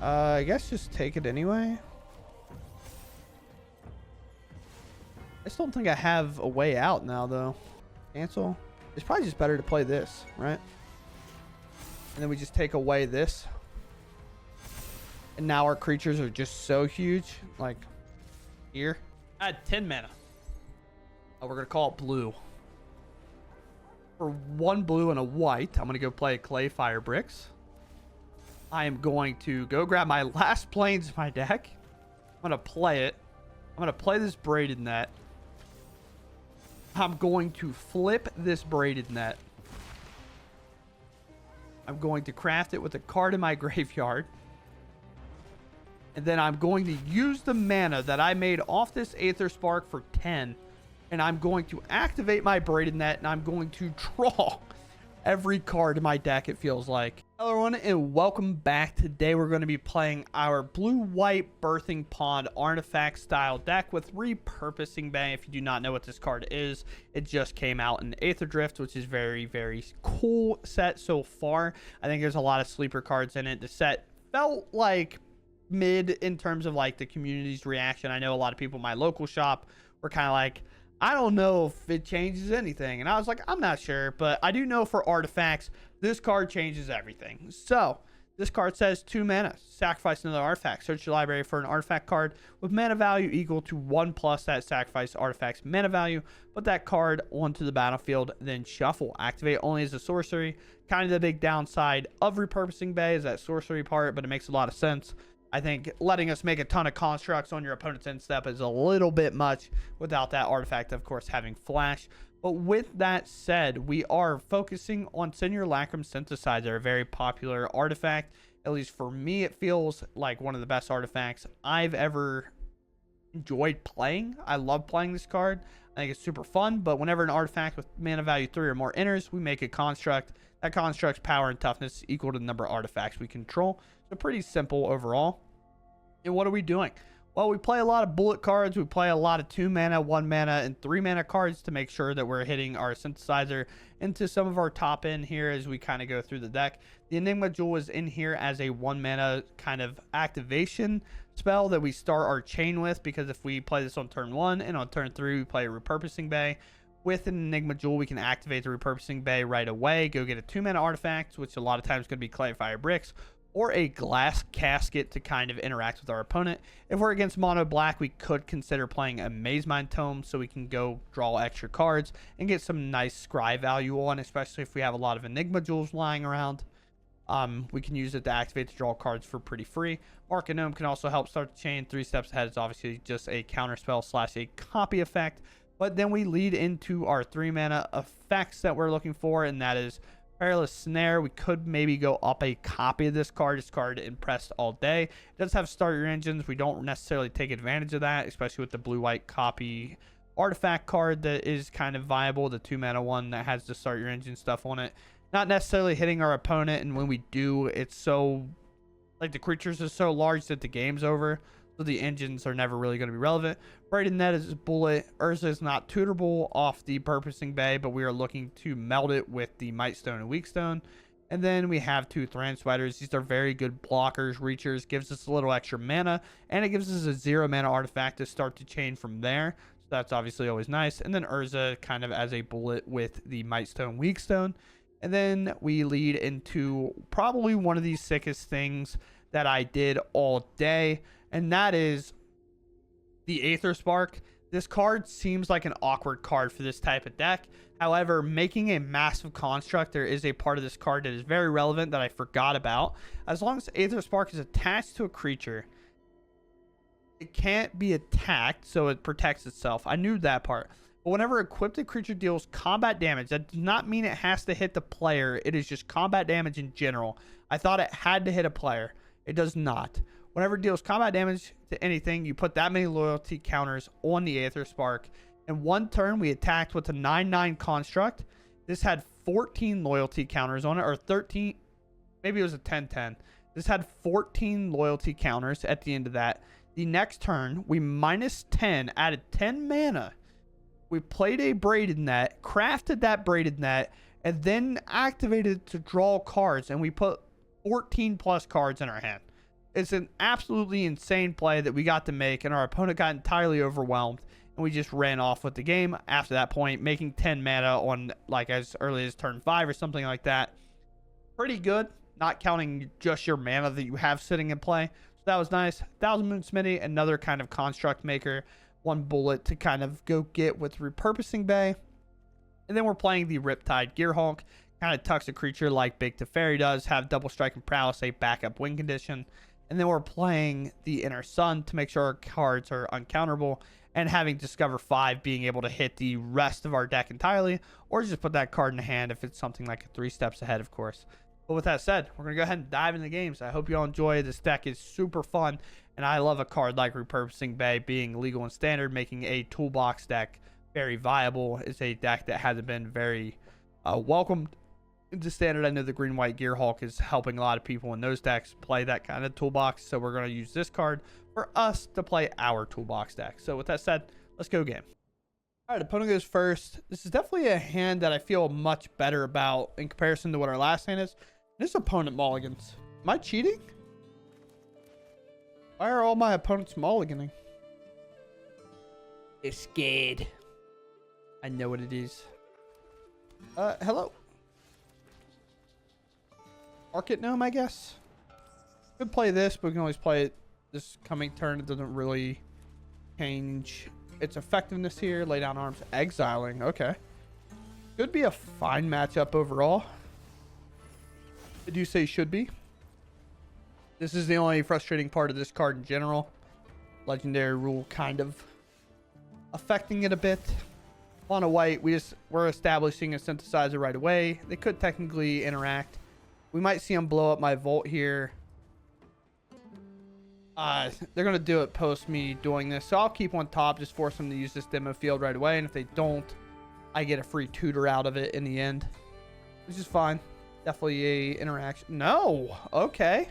I guess just take it anyway. I still don't think I have a way out now, though. Cancel. It's probably just better to play this, right? And then we just take away this. And now our creatures are just so huge. Like, here. I had 10 mana. Oh, we're going to call it blue. For 1 blue and a white, I'm going to go play Clay Fire Bricks. I am going to go grab my last planes in my deck. I'm going to play it. I'm going to play this Braided Net. I'm going to flip this Braided Net. I'm going to craft it with a card in my graveyard. And then I'm going to use the mana that I made off this Aether Spark for 10. And I'm going to activate my Braided Net. And I'm going to draw every card in my deck, it feels like. Hello everyone, and welcome back. Today we're going to be playing our blue-white Birthing Pond artifact style deck with Repurposing Bay. If you do not know what this card is, it just came out in Aetherdrift, which is very cool set so far. I think there's a lot of sleeper cards in it. The set felt like mid in terms of like the community's reaction. I know a lot of people in my local shop were kind of like, I don't know if it changes anything. And I was like, I'm not sure. But I do know for artifacts, this card changes everything. So this card says 2 mana. Sacrifice another artifact. Search your library for an artifact card with mana value equal to 1 plus that sacrifice artifact's mana value. Put that card onto the battlefield, then shuffle. Activate only as a sorcery. Kind of the big downside of Repurposing Bay is that sorcery part, but it makes a lot of sense. I think letting us make a ton of constructs on your opponent's end step is a little bit much without that artifact, of course, having flash. But with that said, we are focusing on Senior Lacrum Synthesizer, a very popular artifact. At least for me, it feels like one of the best artifacts I've ever enjoyed playing. I love playing this card. I think it's super fun, but whenever an artifact with mana value 3 or more enters, we make a construct. That construct's power and toughness equal to the number of artifacts we control. So pretty simple overall. And what are we doing? Well, we play a lot of bullet cards. We play a lot of 2 mana, 1 mana, and 3 mana cards to make sure that we're hitting our synthesizer into some of our top end here as we kind of go through the deck. The Enigma Jewel is in here as a 1 mana kind of activation spell that we start our chain with, because if we play this on turn 1 and on turn 3 we play a Repurposing Bay, with an Enigma Jewel, we can activate the Repurposing Bay right away, go get a 2 mana artifact, which a lot of times is going to be Clay Fire Bricks, or a Glass Casket to kind of interact with our opponent. If we're against mono black, we could consider playing a Mazemind Tome so we can go draw extra cards and get some nice scry value on, especially if we have a lot of Enigma Jewels lying around. We can use it to activate to draw cards for pretty free. Arcanome can also help start the chain. 3 steps ahead is obviously just a counter spell / a copy effect. But then we lead into our 3 mana effects that we're looking for, and that is Perilous Snare. We could maybe go up a copy of this card. This card impressed all day. It does have Start Your Engines. We don't necessarily take advantage of that, especially with the blue-white copy artifact card that is kind of viable. The 2 mana one that has the Start Your Engine stuff on it. Not necessarily hitting our opponent, and when we do, it's so, like, the creatures are so large that the game's over. So the engines are never really going to be relevant. Braided Net is bullet. Urza is not tutorable off the Purposing Bay, but we are looking to meld it with the Mightstone and Weakstone. And then we have 2 Thran Spiders. These are very good blockers, reachers, gives us a little extra mana, and it gives us a 0 mana artifact to start the chain from there. So that's obviously always nice. And then Urza kind of as a bullet with the Mightstone, Weakstone. And then we lead into probably one of the sickest things that I did all day, and that is the Aether Spark. This card seems like an awkward card for this type of deck. However, making a massive construct, there is a part of this card that is very relevant that I forgot about. As long as Aether Spark is attached to a creature, it can't be attacked, so it protects itself. I knew that part. But whenever equipped creature deals combat damage, that does not mean it has to hit the player. It is just combat damage in general. I thought it had to hit a player. It does not. Whenever it deals combat damage to anything, you put that many loyalty counters on the Aether Spark. In one turn, we attacked with a 9/9 construct. This had 14 loyalty counters on it, or 13. Maybe it was a 10/10. This had 14 loyalty counters at the end of that. The next turn, we -10, added 10 mana. We played a Braided Net, crafted that Braided Net, and then activated to draw cards, and we put 14 plus cards in our hand. It's an absolutely insane play that we got to make, and our opponent got entirely overwhelmed, and we just ran off with the game after that point, making 10 mana on like as early as turn 5 or something like that. Pretty good, not counting just your mana that you have sitting in play. So that was nice. Thousand Moon Smithy, another kind of construct maker, 1 bullet to kind of go get with Repurposing Bay. And then we're playing the Riptide Gearhulk. Kind of tucks a creature like Big Teferi does, have double strike and prowess, a backup win condition. And then we're playing the Inner Sun to make sure our cards are uncounterable, and having Discover 5 being able to hit the rest of our deck entirely, or just put that card in the hand if it's something like 3 steps ahead, of course. But with that said, we're going to go ahead and dive into the games. I hope you all enjoy. This deck is super fun, and I love a card like Repurposing Bay being legal and standard, making a toolbox deck very viable. It's a deck that hasn't been very welcomed into standard. I know the green-white Gearhulk is helping a lot of people in those decks play that kind of toolbox, so we're going to use this card for us to play our toolbox deck. So with that said, let's go game. All right, opponent goes first. This is definitely a hand that I feel much better about in comparison to what our last hand is. This opponent mulligans. Am I cheating? Why are all my opponents mulliganing? They're scared. I know what it is. Hello. Market Gnome, I guess. Could play this, but we can always play it this coming turn. It doesn't really change its effectiveness here. Lay down arms. Exiling. Okay. Could be a fine matchup overall. I do say should be. This is the only frustrating part of this card in general. Legendary rule kind of affecting it a bit. On a white, we're establishing a synthesizer right away. They could technically interact. We might see them blow up my Volt here. They're going to do it post me doing this. So I'll keep on top, just force them to use this demo field right away. And if they don't, I get a free tutor out of it in the end, which is fine. Definitely a interaction. No. Okay.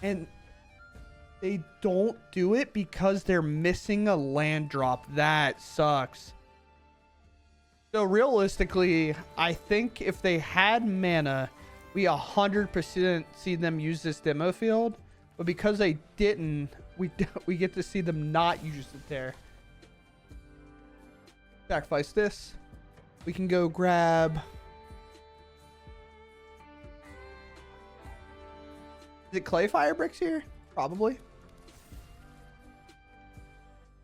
And they don't do it because they're missing a land drop. That sucks. So realistically, I think if they had mana, we 100% see them use this demo field. But because they didn't, we get to see them not use it there. Sacrifice this. We can go grab... Is it clay fire bricks here? Probably.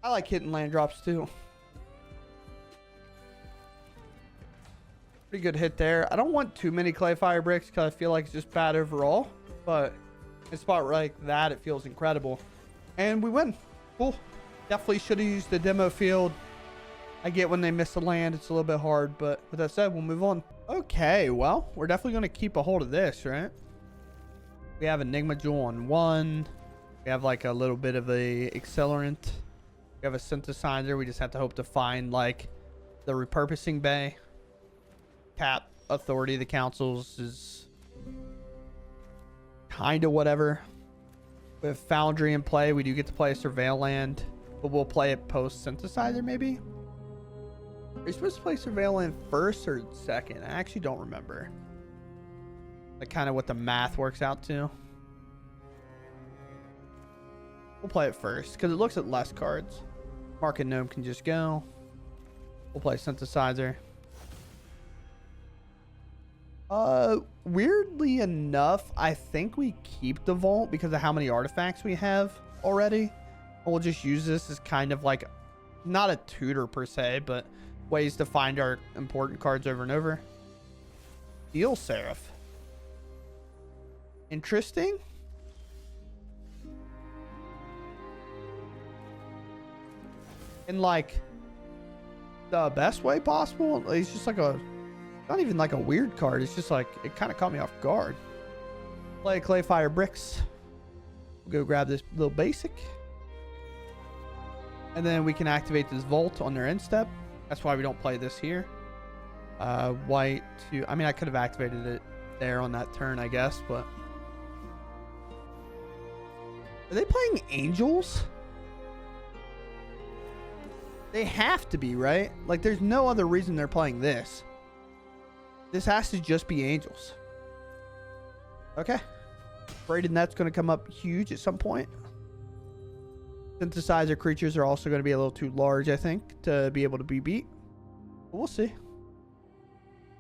I like hitting land drops too. Pretty good hit there. I don't want too many clay fire bricks because I feel like it's just bad overall. But in a spot like that, it feels incredible. And we win. Cool. Definitely should have used the demo field. I get when they miss a land, it's a little bit hard. But with that said, we'll move on. Okay, well, we're definitely going to keep a hold of this, right? We have Enigma Jewel on 1. We have like a little bit of a accelerant. We have a synthesizer. We just have to hope to find like the Repurposing Bay. Tap Authority of the Councils is kind of whatever. We have Foundry in play. We do get to play a Surveil land, but we'll play it post synthesizer maybe. Are you supposed to play Surveil land first or second? I actually don't remember. Like kind of what the math works out to. We'll play it first because it looks at less cards. Market Gnome can just go. We'll play synthesizer. Weirdly enough, I think we keep the Vault because of how many artifacts we have already. And we'll just use this as kind of like, not a tutor per se, but ways to find our important cards over and over. Steel Seraph. Interesting. In like the best way possible. It's just like a, not even like a weird card. It's just like, it kind of caught me off guard. Play clay fire bricks. We'll go grab this little basic. And then we can activate this Volt on their end step. That's why we don't play this here. White to, I mean, I could have activated it there on that turn, I guess, but. Are they playing Angels? They have to be, right? Like, there's no other reason they're playing this. This has to just be Angels. Okay. Braided net's going to come up huge at some point. Synthesizer creatures are also going to be a little too large, I think, to be able to be beat. But we'll see.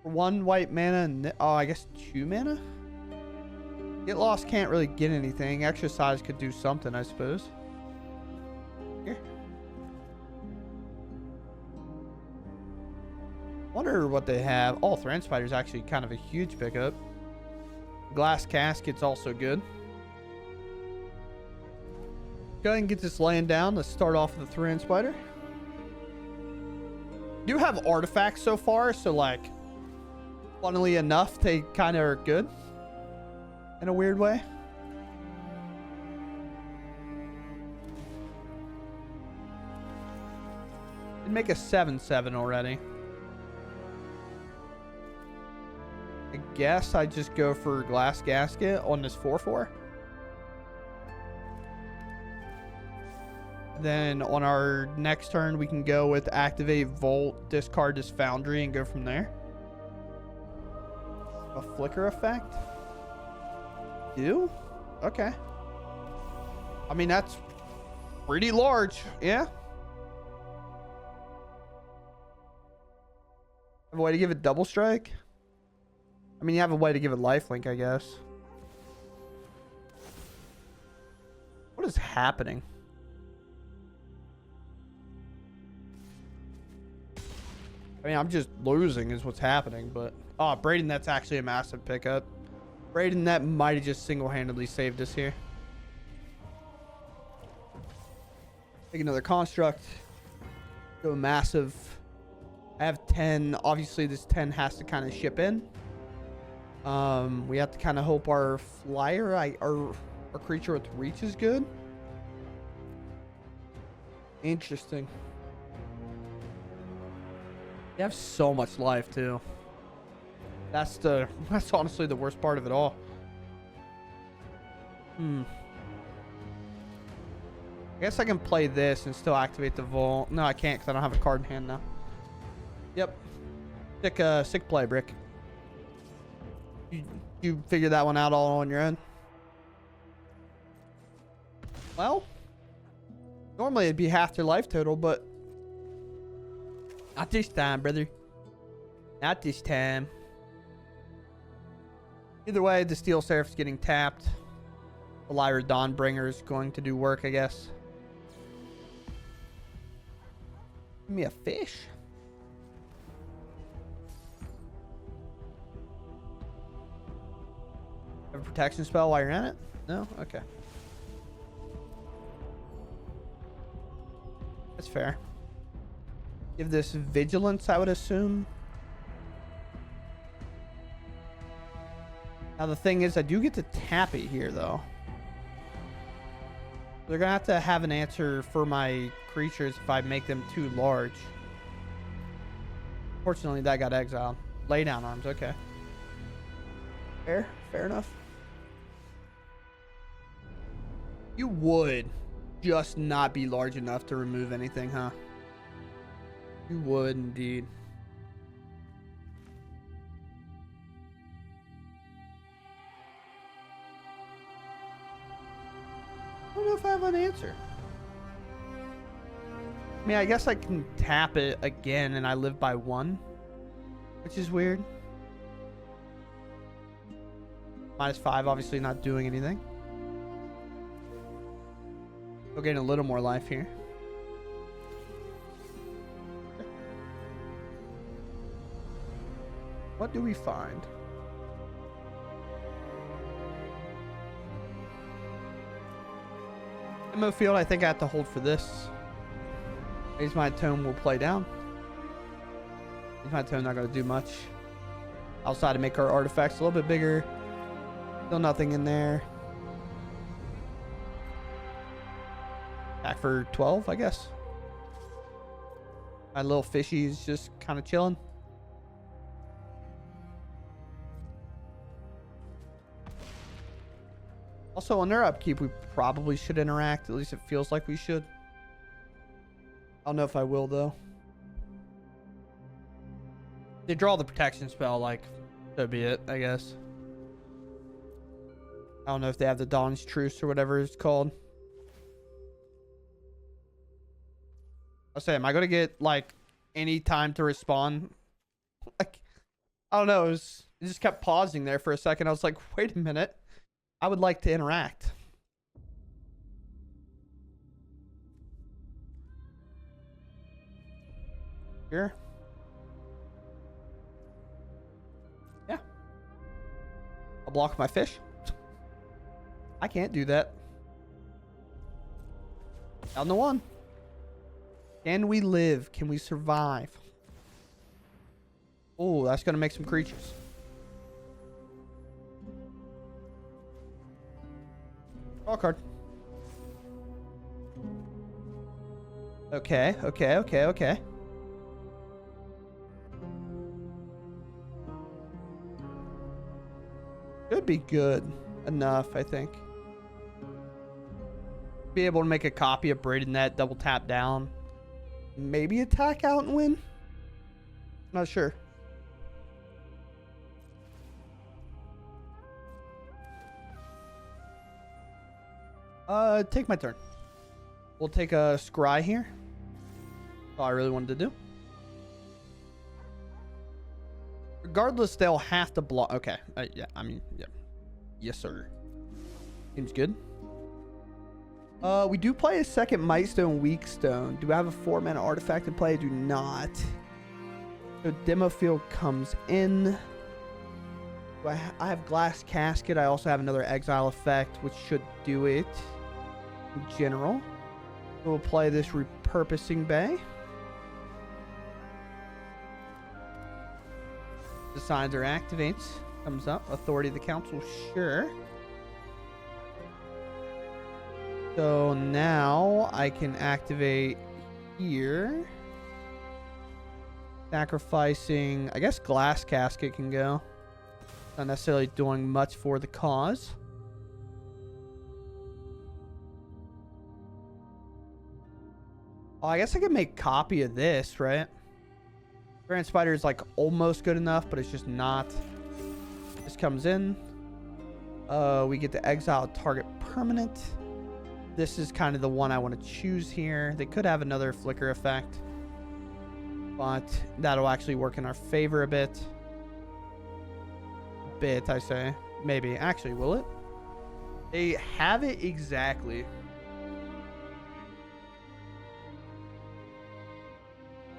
For 1 white mana and... Oh, I guess 2 mana? Get Lost can't really get anything. Exercise could do something, I suppose. Here. Wonder what they have. Oh, Thran Spider's actually kind of a huge pickup. Glass Casket's also good. Go ahead and get this laying down. Let's start off with the Thran Spider. Do have artifacts so far, so like, funnily enough, they kind of are good in a weird way. Did make a 7/7 already. I guess I just go for Glass Gasket on this 4/4. Then on our next turn, we can go with Activate Volt, discard this Foundry, and go from there. A Flicker effect? Do? Okay. I mean, that's pretty large. Yeah. Have a way to give it Double Strike? I mean, you have a way to give it Lifelink, I guess. What is happening? I mean, I'm just losing is what's happening, but... Oh, Braided Net's actually a massive pickup. Braided Net might have just single-handedly saved us here. Take another Construct. Go massive. I have 10. Obviously, this 10 has to kind of ship in. We have to kind of hope our flyer, our creature with reach is good. Interesting. They have so much life too. That's honestly the worst part of it all. I guess I can play this and still activate the Vault. No, I can't because I don't have a card in hand now. Yep. Sick play, Brick. You figured that one out all on your own? Well, normally it'd be half their life total, but not this time, brother. Not this time. Either way, the Steel Seraph's getting tapped. The Lyra Dawnbringer is going to do work, I guess. Give me a fish. Have a protection spell while you're in it? No? Okay. That's fair. Give this Vigilance, I would assume. Now the thing is, I do get to tap it here, though. They're going to have an answer for my creatures if I make them too large. Fortunately, that got exiled. Lay down arms, okay. Fair enough. You would just not be large enough to remove anything, huh? You would indeed. I don't know if I have an answer. I mean, I guess I can tap it again and I live by 1, which is weird. -5, obviously not doing anything. We'll gain a little more life here. What do we find? Demo field, I think I have to hold for this. Raise My Tome will play down. Raise My Tome not going to do much. Outside to make our artifacts a little bit bigger. Still nothing in there. Back for 12, I guess. My little fishy is just kind of chilling. Also, on their upkeep, we probably should interact. At least it feels like we should. I don't know if I will, though. They draw the protection spell, like, so be it, I guess. I don't know if they have the Dawn's Truce or whatever it's called. I'll say, am I gonna get like any time to respond? Like, I don't know. It just kept pausing there for a second. I was like, wait a minute. I would like to interact. Here. Yeah. I'll block my fish. I can't do that. Down the one. Can we live? Can we survive? Oh, that's going to make some creatures. Draw a card. Okay, okay, okay, okay. Should be good enough, I think. Be able to make a copy of Braided Net, double tap down. Maybe attack out and win? Not sure. Take my turn. We'll take a scry here. All I really wanted to do. Regardless, they'll have to block. Okay. Yeah, I mean, yeah. Yes, sir. Seems good. We do play a second Mightstone Weakstone. Do I have a 4-mana artifact in play? I do not. So Demo Field comes in. I have Glass Casket. I also have another Exile effect, which should do it in general. We'll play this Repurposing Bay. Decides or activates. Comes up. Authority of the Council. Sure. So now I can activate here. Sacrificing, I guess Glass Casket can go. Not necessarily doing much for the cause. Oh, I guess I can make copy of this, right? Grand Spider is like almost good enough, but it's just not. This comes in. We get to exile target permanent. This is kind of the one I want to choose here. They could have another flicker effect, but that'll actually work in our favor a bit. I say. Maybe. Actually, will it? They have it exactly.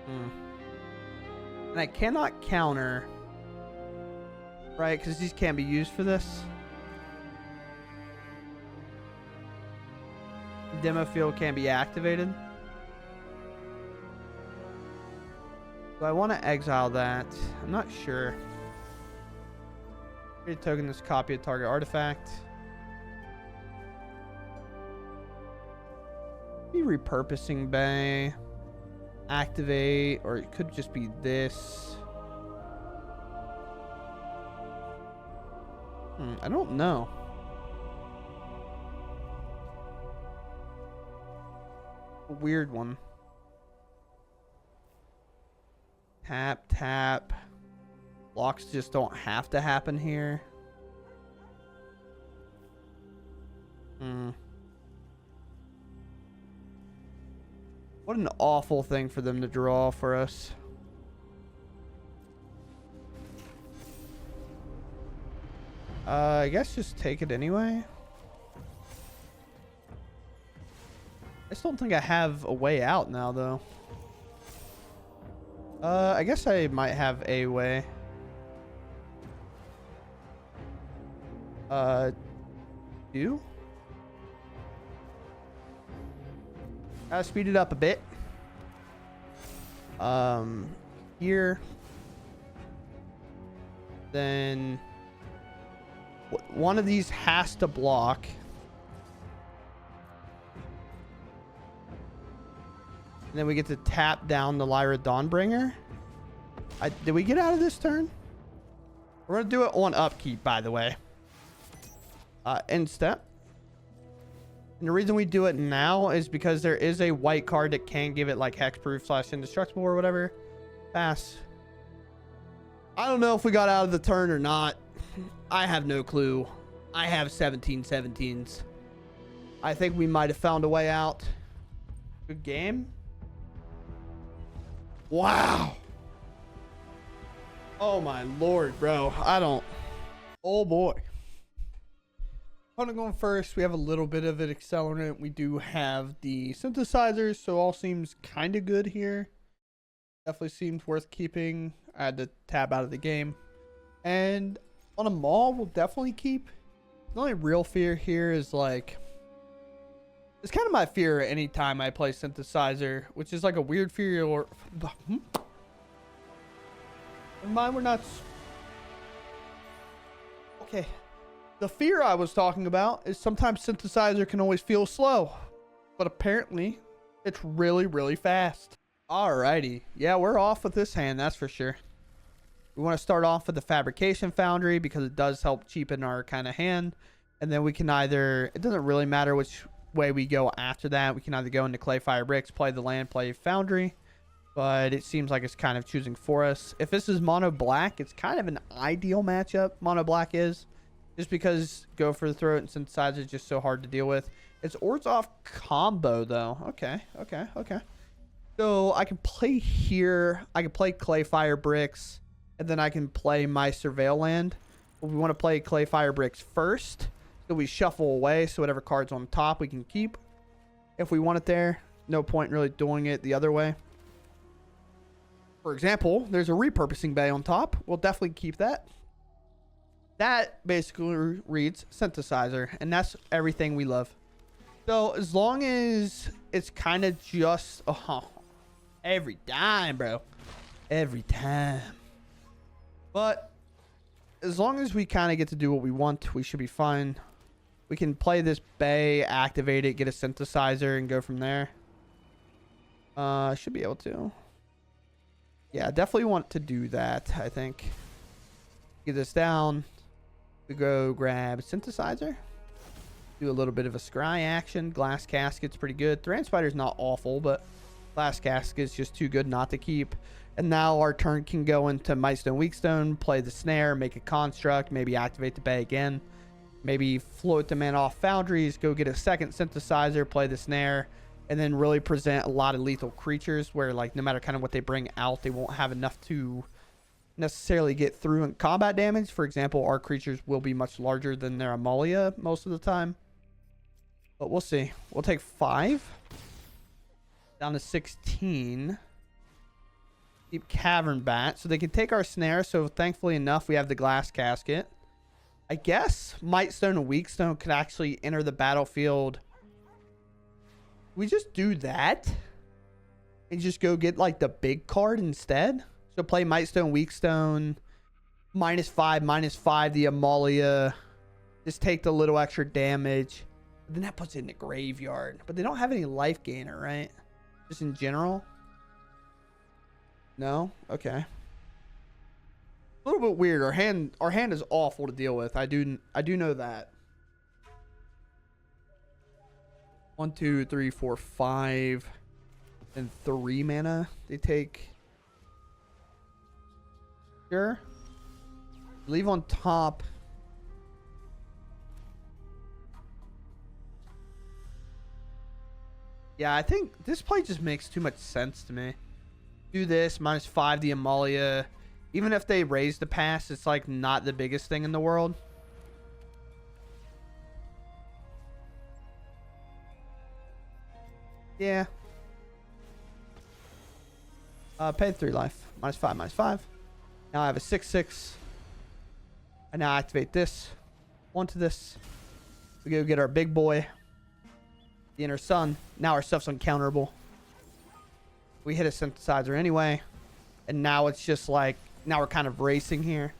And I cannot counter. Right? Because these can't be used for this. Demo Field can't be activated. So I want to exile that. I'm not sure. Create a token this copy of target artifact. Be Repurposing Bay. Activate, or it could just be this. I don't know. A weird one. Tap, tap. Blocks just don't have to happen here. What an awful thing for them to draw for us. I guess just take it anyway. I just don't think I have a way out now, though. I guess I might have a way. Do? Speed it up a bit. Here. Then one of these has to block. And then we get to tap down the Lyra Dawnbringer. Did we get out of this turn? We're going to do it on upkeep, by the way. End step. And the reason we do it now is because there is a white card that can give it like hexproof / indestructible or whatever. Pass. I don't know if we got out of the turn or not. I have no clue. I have 17/17s. I think we might have found a way out. Good game. Wow. Oh my lord, bro. I don't. Oh boy. Going first, we have a little bit of an accelerant. We do have the synthesizers, so all seems kind of good here. Definitely seems worth keeping. I had to tab out of the game. And on a mall, we'll definitely keep. The only real fear here is like, it's kind of my fear anytime I play synthesizer, which is like a weird fear. Or never mind, we're not. Okay. The fear I was talking about is sometimes synthesizer can always feel slow, but apparently it's really, really fast. Alrighty. Yeah, we're off with this hand, that's for sure. We want to start off with the Fabrication Foundry because it does help cheapen our kind of hand. And then we can either, it doesn't really matter which way we go after that. We can either go into Clay Fire Bricks, play the land, play Foundry. But it seems like it's kind of choosing for us. If this is mono black, it's kind of an ideal matchup. Mono black is. Just because Go for the Throat and Synthesizer is just so hard to deal with. It's Orzhov combo, though. Okay. So I can play here. I can play Clay Fire Bricks. And then I can play my Surveil land. But we want to play Clay Fire Bricks first. So we shuffle away. So whatever card's on top we can keep. If we want it there. No point really doing it the other way. For example, there's a Repurposing Bay on top. We'll definitely keep that. That basically reads Synthesizer, and that's everything we love. So as long as it's kind of just every time, bro, every time. But as long as we kind of get to do what we want, we should be fine. We can play this Bay, activate it, get a Synthesizer, and go from there. Should be able to. Yeah, definitely want to do that, I think. Get this down. We go grab Synthesizer. Do a little bit of a scry action. Glass Casket's pretty good. Thran Spider's not awful, but Glass Casket's just too good not to keep. And now our turn can go into Mightstone Weakstone, play the Snare, make a Construct, maybe activate the Bay again. Maybe float the man off Foundries, go get a second Synthesizer, play the Snare, and then really present a lot of lethal creatures where, like, no matter kind of what they bring out, they won't have enough to necessarily get through in combat damage. For example, our creatures will be much larger than their Amalia most of the time. But we'll see. We'll take 5. Down to 16. Keep Cavern Bat. So they can take our Snare. So thankfully enough, we have the Glass Casket. I guess Mightstone and Weakstone could actually enter the battlefield. We just do that. And just go get like the big card instead. So play Mightstone, Weakstone, -5, the Amalia. Just take the little extra damage. Then that puts it in the graveyard. But they don't have any life gainer, right? Just in general? No? Okay. A little bit weird. Our hand is awful to deal with. I do know that. 1, 2, 3, 4, 5, and 3 mana. They take. Sure. Leave on top. Yeah, I think this play just makes too much sense to me. Do this, -5 the Amalia. Even if they raise the pass, it's like not the biggest thing in the world. Yeah. Paid 3 life. -5, -5. Now I have a 6/6. I now activate this. Onto this. We go get our big boy. The Inner Sun. Now our stuff's uncounterable. We hit a Synthesizer anyway. And now it's just like, now we're kind of racing here.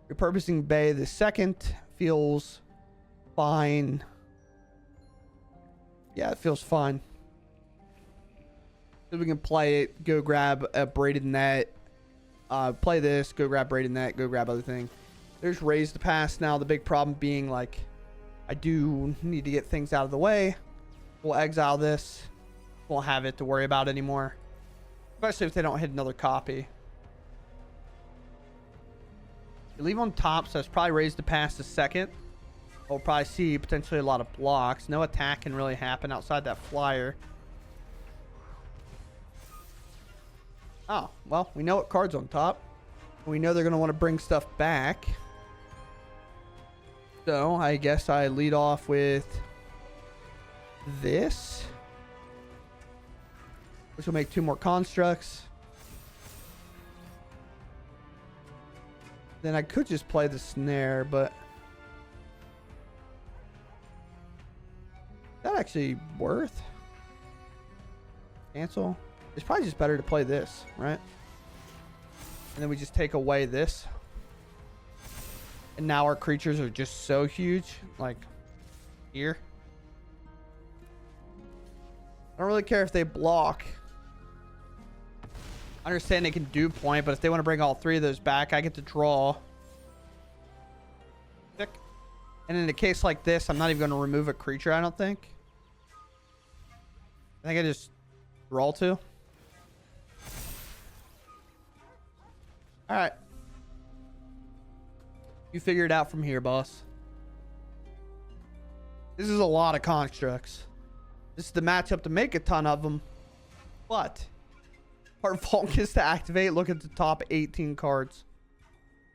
Repurposing Bay the second feels fine. Yeah, it feels fine. So we can play it, go grab a Braided Net, play this, go grab Braided Net, go grab other thing. There's Raise the Pass now. The big problem being, like, I do need to get things out of the way. We'll exile this. Won't have it to worry about anymore. Especially if they don't hit another copy. We leave on top, so it's probably raised to pass the second. We'll probably see potentially a lot of blocks. No attack can really happen outside that flyer. Oh, well, we know what card's on top. We know they're going to want to bring stuff back. So, I guess I lead off with this. Which will make 2 more constructs. Then I could just play the snare, but... Is that actually worth? Cancel? It's probably just better to play this, right? And then we just take away this. And now our creatures are just so huge. Like, here. I don't really care if they block. I understand they can do point, but if they want to bring all 3 of those back, I get to draw. And in a case like this, I'm not even going to remove a creature, I don't think. I think I just draw 2. Alright. You figure it out from here, boss. This is a lot of constructs. This is the matchup to make a ton of them. But our Vault is to activate. Look at the top 18 cards.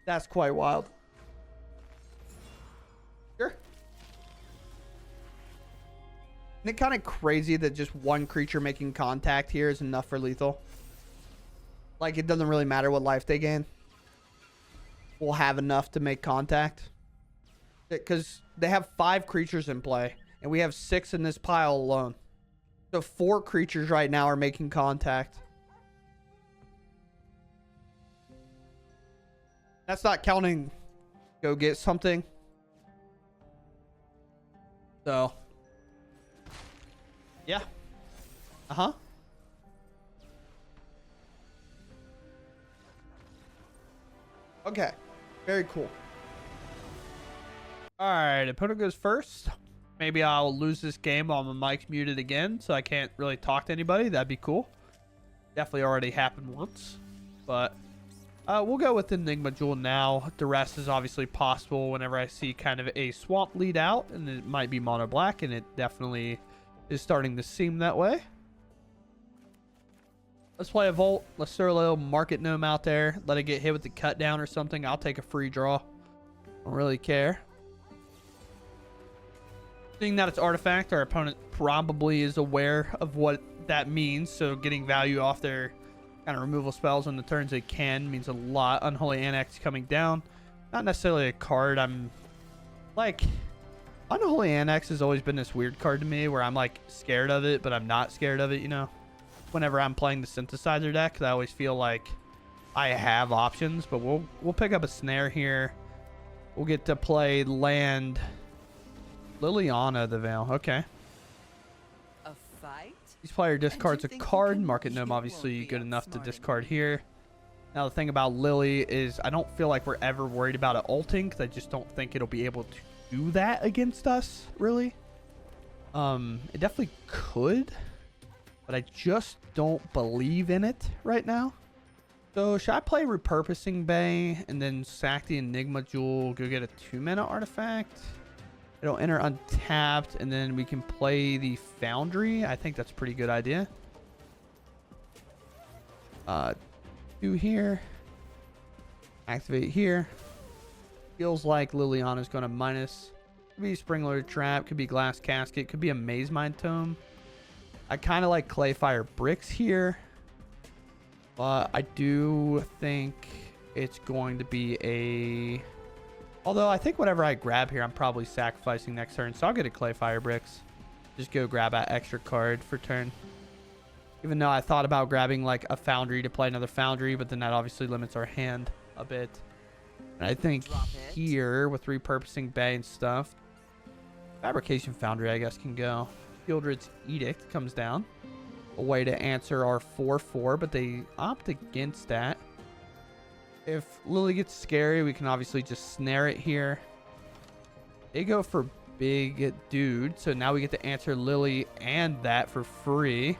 That's quite wild. Sure. Isn't it kind of crazy that just one creature making contact here is enough for lethal? Like, it doesn't really matter what life they gain. We'll have enough to make contact. Because they have 5 creatures in play. And we have 6 in this pile alone. So 4 creatures right now are making contact. That's not counting go get something. So. Yeah. Uh-huh. Okay. Very cool. Alright, opponent goes first. Maybe I'll lose this game while my mic's muted again, so I can't really talk to anybody. That'd be cool. Definitely already happened once. But we'll go with Enigma Jewel now. The rest is obviously possible whenever I see kind of a swamp lead out, and it might be mono black, and it definitely is starting to seem that way. Let's play a Volt. Let's throw a little Market Gnome out there. Let it get hit with the cut down or something. I'll take a free draw. Don't really care. Seeing that it's artifact, our opponent probably is aware of what that means. So getting value off their kind of removal spells on the turns they can means a lot. Unholy Annex coming down. Not necessarily a card I'm like... Unholy Annex has always been this weird card to me where I'm like scared of it, but I'm not scared of it, you know? Whenever I'm playing the synthesizer deck, I always feel like I have options, but we'll pick up a snare here. We'll get to play land Liliana the Veil. Okay. A fight? Each player discards a card. Market Gnome obviously good enough to discard here. Now the thing about Lily is I don't feel like we're ever worried about it ulting because I just don't think it'll be able to do that against us, really. It definitely could. But I just don't believe in it right now. So should I play Repurposing Bay and then sack the Enigma Jewel, go get a 2-mana artifact? It'll enter untapped and then we can play the Foundry. I think that's a pretty good idea. 2 here. Activate here. Feels like Liliana's going to minus. Could be Springloaded Trap, could be Glass Casket, could be a Maze Mind Tome. I kind of like Clayfire Bricks here, but I do think it's going to be a... Although I think whatever I grab here, I'm probably sacrificing next turn, so I'll get a Clayfire Bricks. Just go grab that extra card for turn. Even though I thought about grabbing like a Foundry to play another Foundry, but then that obviously limits our hand a bit. And I think here with Repurposing Bay and stuff, Fabrication Foundry I guess can go. Gildred's Edict comes down. A way to answer our 4/4, but they opt against that. If Lily gets scary, we can obviously just snare it here. They go for big dude, so now we get to answer Lily and that for free.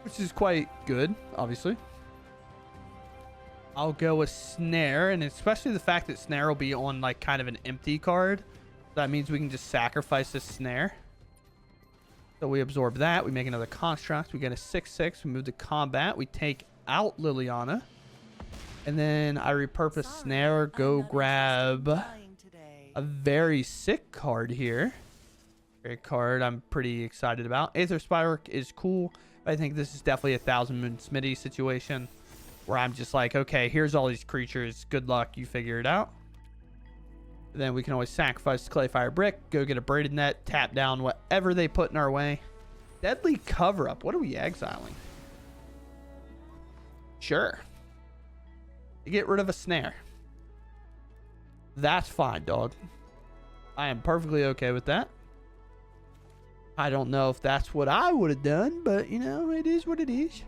Which is quite good, obviously. I'll go with Snare, and especially the fact that Snare will be on like kind of an empty card. That means we can just sacrifice this Snare. So we absorb that. We make another construct. We get a 6/6. We move to combat. We take out Liliana. And then I repurpose Snare. Go grab a very sick card here. Great card I'm pretty excited about. Aether Spark is cool. But I think this is definitely a Thousand Moon Smitty situation. Where I'm just like, okay, here's all these creatures. Good luck. You figure it out. And then we can always sacrifice Clayfire Brick. Go get a Braided Net. Tap down whatever they put in our way. Deadly Cover-Up. What are we exiling? Sure. To get rid of a Snare. That's fine, dog. I am perfectly okay with that. I don't know if that's what I would have done, but, you know, it is what it is.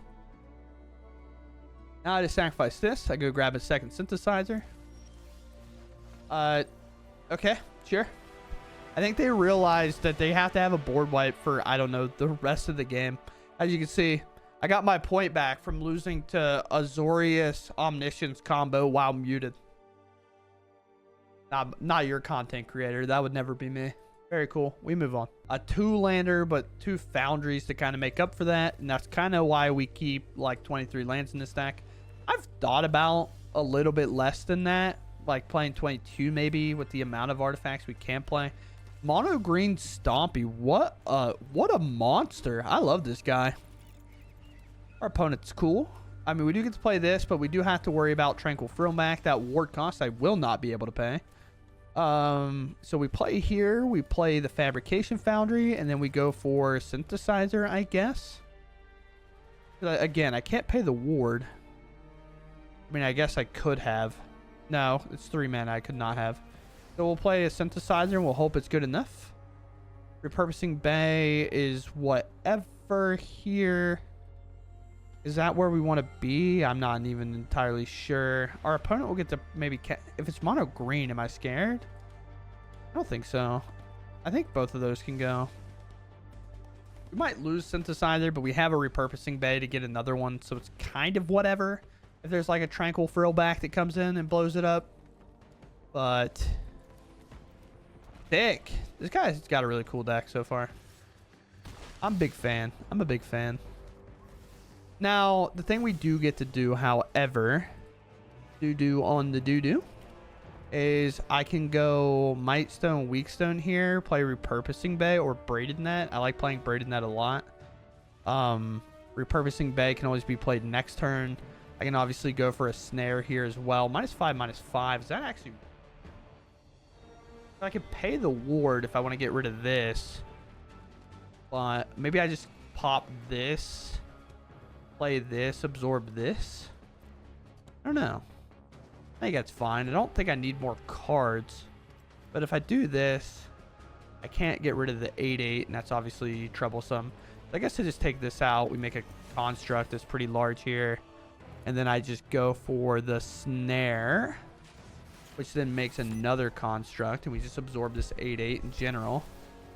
Now I just sacrifice this. I go grab a second synthesizer. Okay, sure. I think they realized that they have to have a board wipe for, I don't know, the rest of the game. As you can see, I got my point back from losing to Azorious Omniscience combo while muted. Not your content creator. That would never be me. Very cool. We move on. A 2-lander, but 2 foundries to kind of make up for that. And that's kind of why we keep like 23 lands in this deck. I've thought about a little bit less than that. Like playing 22 maybe with the amount of artifacts we can play. Mono green Stompy. What a monster. I love this guy. Our opponent's cool. I mean, we do get to play this, but we do have to worry about Tranquil Frillback. That ward cost I will not be able to pay. So we play here. We play the Fabrication Foundry, and then we go for Synthesizer, I guess. Again, I can't pay the ward. I mean, I guess I could have. No, it's 3 mana. I could not have. So we'll play a Synthesizer, and we'll hope it's good enough. Repurposing Bay is whatever here. Is that where we want to be? I'm not even entirely sure. Our opponent will get to maybe... If it's mono green, am I scared? I don't think so. I think both of those can go. We might lose Synthesizer, but we have a Repurposing Bay to get another one, so it's kind of whatever. If there's like a Tranquil Frillback that comes in and blows it up. But... Thick. This guy's got a really cool deck so far. I'm a big fan. I'm a big fan. Now, the thing we do get to do, however, on the doo-doo, is I can go Mightstone, Weakstone here, play Repurposing Bay or Braided Net. I like playing Braided Net a lot. Repurposing Bay can always be played next turn. I can obviously go for a Snare here as well. -5/-5. Is that actually... I could pay the ward if I want to get rid of this. But maybe I just pop this. Play this, absorb this. I don't know. I think that's fine. I don't think I need more cards. But if I do this, I can't get rid of the 8/8, and that's obviously troublesome. I guess I just take this out. We make a construct that's pretty large here. And then I just go for the Snare, which then makes another construct. And we just absorb this 8/8 in general.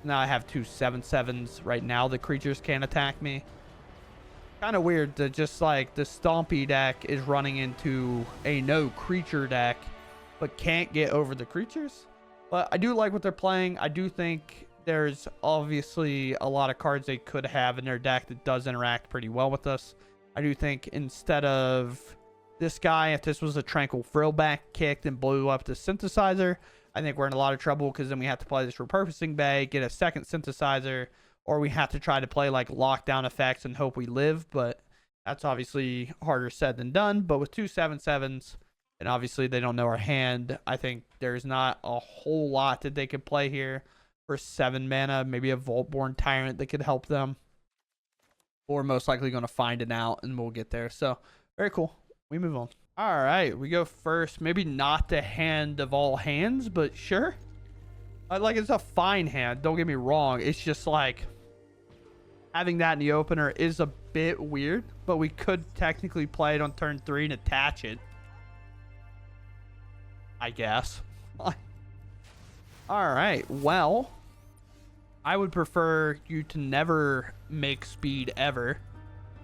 Now I have 2 7/7s. Right now the creatures can't attack me. Kind of weird that just like the Stompy deck is running into a no creature deck, but can't get over the creatures. But I do like what they're playing. I do think there's obviously a lot of cards they could have in their deck that does interact pretty well with us. I do think instead of this guy, if this was a Tranquil Frillback kicked and blew up the Synthesizer, I think we're in a lot of trouble because then we have to play this Repurposing Bay, get a second Synthesizer, or we have to try to play like lockdown effects and hope we live. But that's obviously harder said than done. But with 2 7/7s, and obviously they don't know our hand, I think there's not a whole lot that they could play here for 7 mana. Maybe a Voltborn Tyrant that could help them. We're most likely going to find it out, and we'll get there. So, very cool. We move on. All right, we go first. Maybe not the hand of all hands, but sure. Like, it's a fine hand. Don't get me wrong. It's just like having that in the opener is a bit weird, but we could technically play it on turn 3 and attach it, I guess. All right. Well, I would prefer you to never make speed ever.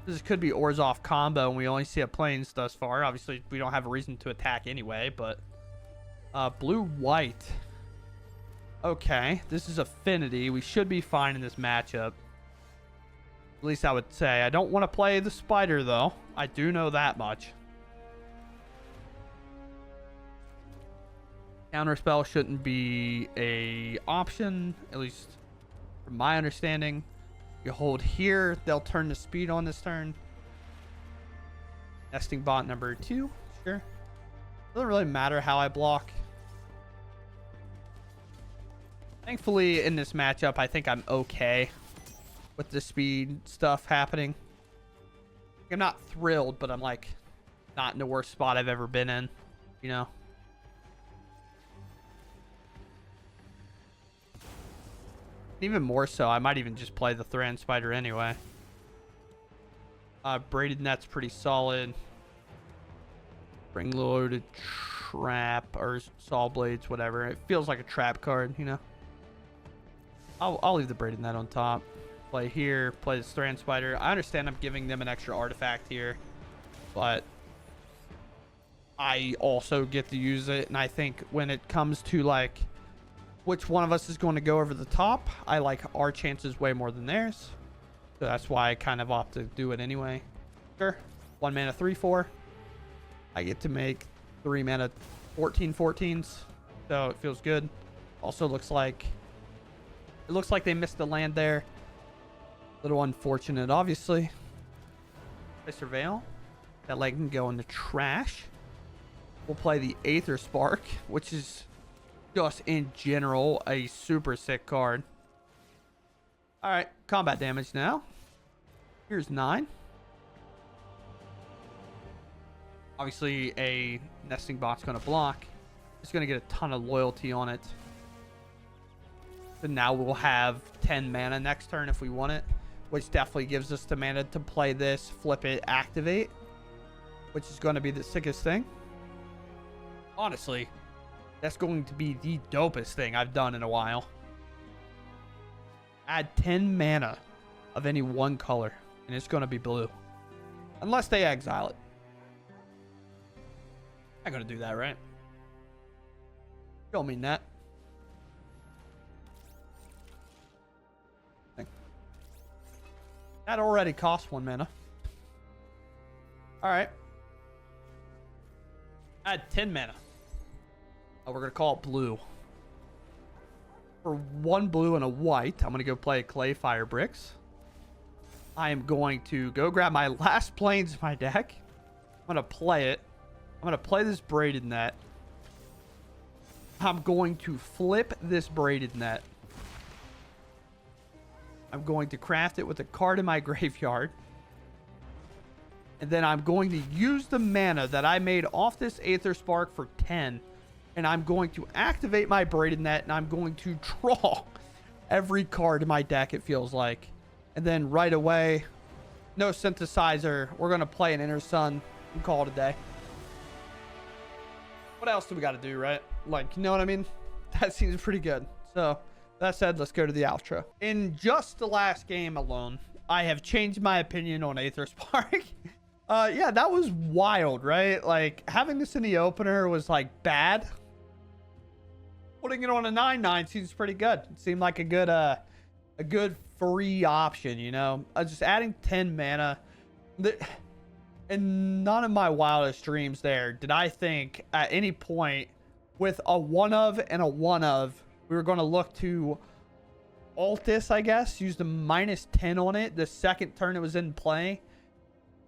This could be Orzhov combo, and we only see a plains thus far. Obviously, we don't have a reason to attack anyway, but... blue-white. Okay, this is Affinity. We should be fine in this matchup. At least I would say. I don't want to play the Spider, though. I do know that much. Counterspell shouldn't be a option, at least from my understanding. You hold here, they'll turn the speed on this turn. Nesting bot number 2, sure. Doesn't really matter how I block. Thankfully, in this matchup, I think I'm okay with the speed stuff happening. I'm not thrilled, but I'm like not in the worst spot I've ever been in, you know. Even more so, I might even just play the Thran Spider anyway. Braided Net's pretty solid. Spring Loaded Trap or Saw Blades, whatever. It feels like a trap card, you know. I'll leave the Braided Net on top. Play here, play the Thran Spider. I understand I'm giving them an extra artifact here, but I also get to use it. And I think when it comes to like which one of us is going to go over the top, I like our chances way more than theirs. So that's why I kind of opt to do it anyway. Sure. 1 mana 3/4. I get to make 3 mana 14/14s. So it feels good. Also looks like they missed the land there. A little unfortunate, obviously. I surveil. That leg can go in the trash. We'll play the Aether Spark, which is just in general a super sick card. All right, combat damage now. Here's 9. Obviously, a nesting bot's going to block. It's going to get a ton of loyalty on it. So now we'll have 10 mana next turn if we want it, which definitely gives us the mana to play this, flip it, activate, which is going to be the sickest thing. Honestly, that's going to be the dopest thing I've done in a while. Add 10 mana of any one color, and it's going to be blue. Unless they exile it. I'm going to do that, right? Don't mean that. That already costs 1 mana. Alright. Add 10 mana. Oh, we're going to call it blue. For 1 blue and a white, I'm going to go play Clay Fire Bricks. I am going to go grab my last plains in my deck. I'm going to play it. I'm going to play this Braided Net. I'm going to flip this Braided Net. I'm going to craft it with a card in my graveyard. And then I'm going to use the mana that I made off this Aether Spark for 10. And I'm going to activate my Braided Net. And I'm going to draw every card in my deck, it feels like. And then right away, no synthesizer. We're going to play an Inner Sun and call it a day. What else do we got to do, right? Like, you know what I mean? That seems pretty good. So, that said, let's go to the outro. In just the last game alone, I have changed my opinion on Aether Spark. Yeah, that was wild, right? Like, having this in the opener was, like, bad. Putting it on a 9/9 seems pretty good. It seemed like a good free option, you know? Just adding 10 mana. In none of my wildest dreams there did I think at any point with a 1-of and a 1-of, we were going to look to Altis, I guess. Use the -10 on it the second turn it was in play.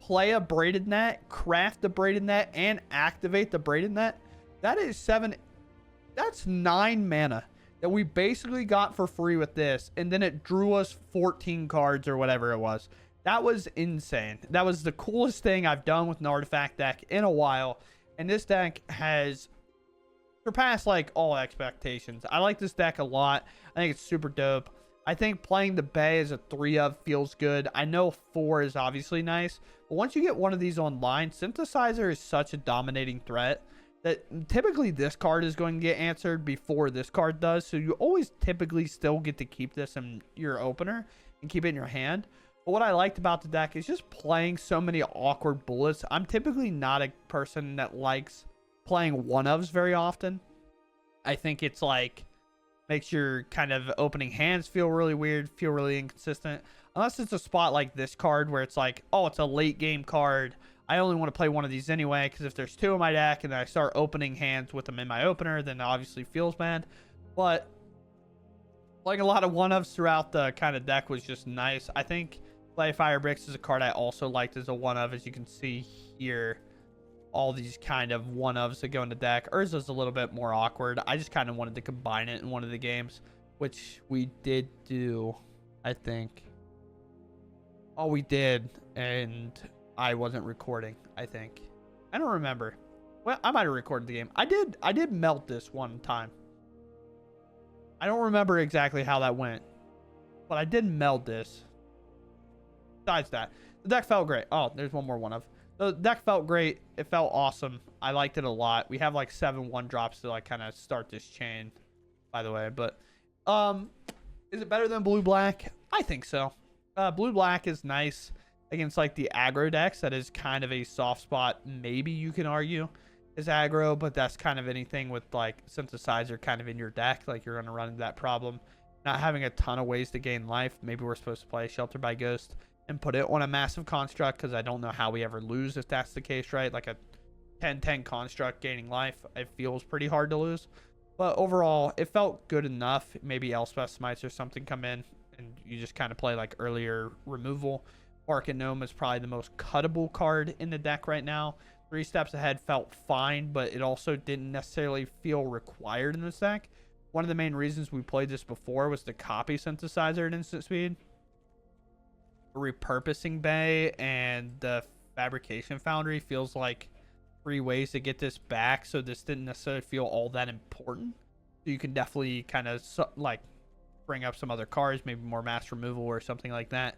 Play a Braided Net, craft the Braided Net, and activate the Braided Net. That is 7. That's 9 mana that we basically got for free with this. And then it drew us 14 cards or whatever it was. That was insane. That was the coolest thing I've done with an artifact deck in a while. And this deck has surpassed like all expectations. I like this deck a lot. I think it's super dope. I think playing the Bay as a 3-of feels good. I know 4 is obviously nice, but once you get one of these online, Synthesizer is such a dominating threat that typically this card is going to get answered before this card does. So you always typically still get to keep this in your opener and keep it in your hand. But what I liked about the deck is just playing so many awkward bullets. I'm typically not a person that likes playing one-ofs very often. I think it's like makes your kind of opening hands feel really weird, feel really inconsistent. Unless it's a spot like this card where it's like, oh, it's a late game card. I only want to play one of these anyway, because if there's two in my deck and then I start opening hands with them in my opener, then it obviously feels bad. But playing a lot of one-ofs throughout the kind of deck was just nice. I think Play Fire Bricks is a card I also liked as a one-of. As you can see here, all these kind of one-ofs that go in the deck. Urza's a little bit more awkward. I just kind of wanted to combine it in one of the games, which we did do, I think. Oh, we did, and I wasn't recording, I think. I don't remember. Well, I might have recorded the game. I did melt this one time. I don't remember exactly how that went, but I did meld this. Besides that, the deck felt great. Oh, there's one more one-of. The deck felt great. It felt awesome. I liked it a lot. We have like 7 1-drops to like kind of start this chain, by the way. But is it better than blue-black? I think so. Blue-black is nice against like the aggro decks. That is kind of a soft spot, maybe you can argue, is aggro, but that's kind of anything with like synthesizer kind of in your deck. Like you're going to run into that problem. Not having a ton of ways to gain life. Maybe we're supposed to play Shelter by Ghost and put it on a massive construct, because I don't know how we ever lose if that's the case, right? Like a 10-10 construct gaining life, it feels pretty hard to lose. But overall, it felt good enough. Maybe Elspeth Smites or something come in, and you just kind of play like earlier removal. Arc and Gnome is probably the most cuttable card in the deck right now. 3 Steps Ahead felt fine, but it also didn't necessarily feel required in this deck. One of the main reasons we played this before was the copy synthesizer at instant speed. Repurposing Bay and the Fabrication Foundry feels like 3 ways to get this back, so this didn't necessarily feel all that important. So you can definitely kind of like bring up some other cards, maybe more mass removal or something like that.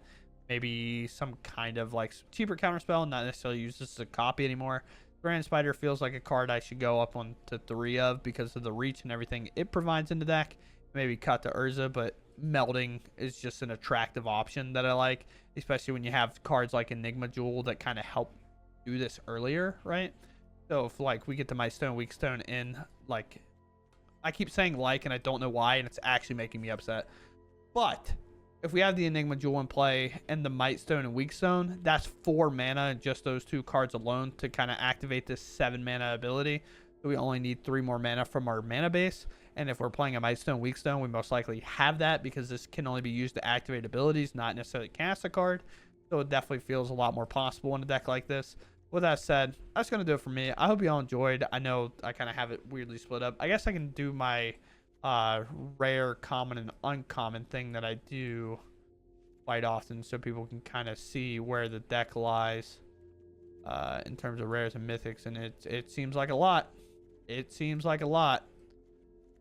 Maybe some kind of like cheaper counterspell, not necessarily use this as a copy anymore. Grand Spider feels like a card I should go up on to 3 of because of the reach and everything it provides in the deck. Maybe cut to Urza, but melding is just an attractive option that I like, especially when you have cards like Enigma Jewel that kind of help do this earlier, right? So if like we get the Might Stone, Weak Stone in, like I keep saying like, and I don't know why, and it's actually making me upset. But if we have the Enigma Jewel in play and the Might Stone and Weak Stone, that's 4 mana and just those 2 cards alone to kind of activate this 7 mana ability. So we only need 3 more mana from our mana base. And if we're playing a Might Stone, Weak Stone, we most likely have that because this can only be used to activate abilities, not necessarily cast a card. So it definitely feels a lot more possible in a deck like this. With that said, that's going to do it for me. I hope you all enjoyed. I know I kind of have it weirdly split up. I guess I can do my rare, common, and uncommon thing that I do quite often so people can kind of see where the deck lies in terms of rares and mythics. And it seems like a lot. It seems like a lot.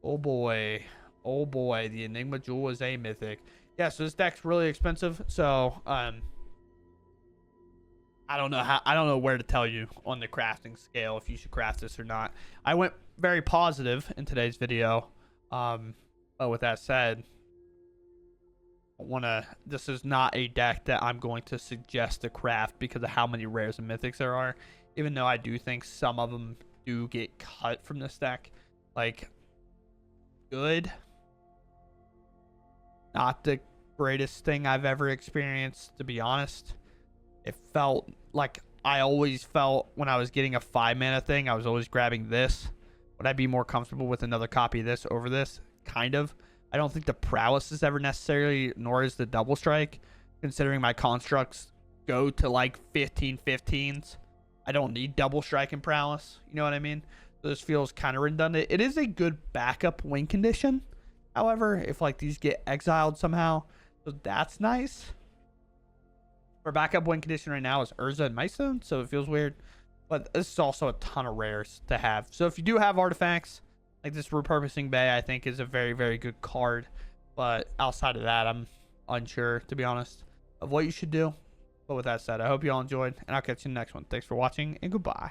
Oh boy, the Enigma Jewel is a mythic. Yeah, so this deck's really expensive. So I don't know where to tell you on the crafting scale if you should craft this or not. I went very positive in today's video. But with that said, this is not a deck that I'm going to suggest to craft because of how many rares and mythics there are. Even though I do think some of them do get cut from this deck, like good, not the greatest thing I've ever experienced, to be honest. It felt like I always felt when I was getting a 5 mana thing, I was always grabbing this. Would I be more comfortable with another copy of this over this? Kind of. I don't think the prowess is ever necessary, nor is the double strike, considering my constructs go to like 15/15s. I don't need double strike and prowess. You know what I mean? So this feels kind of redundant. It is a good backup win condition. However, if like these get exiled somehow, so that's nice. Our backup win condition right now is Urza and Might Stone, so it feels weird. But this is also a ton of rares to have. So if you do have artifacts, like this Repurposing Bay, I think is a very, very good card. But outside of that, I'm unsure, to be honest, of what you should do. But with that said, I hope you all enjoyed, and I'll catch you in the next one. Thanks for watching, and goodbye.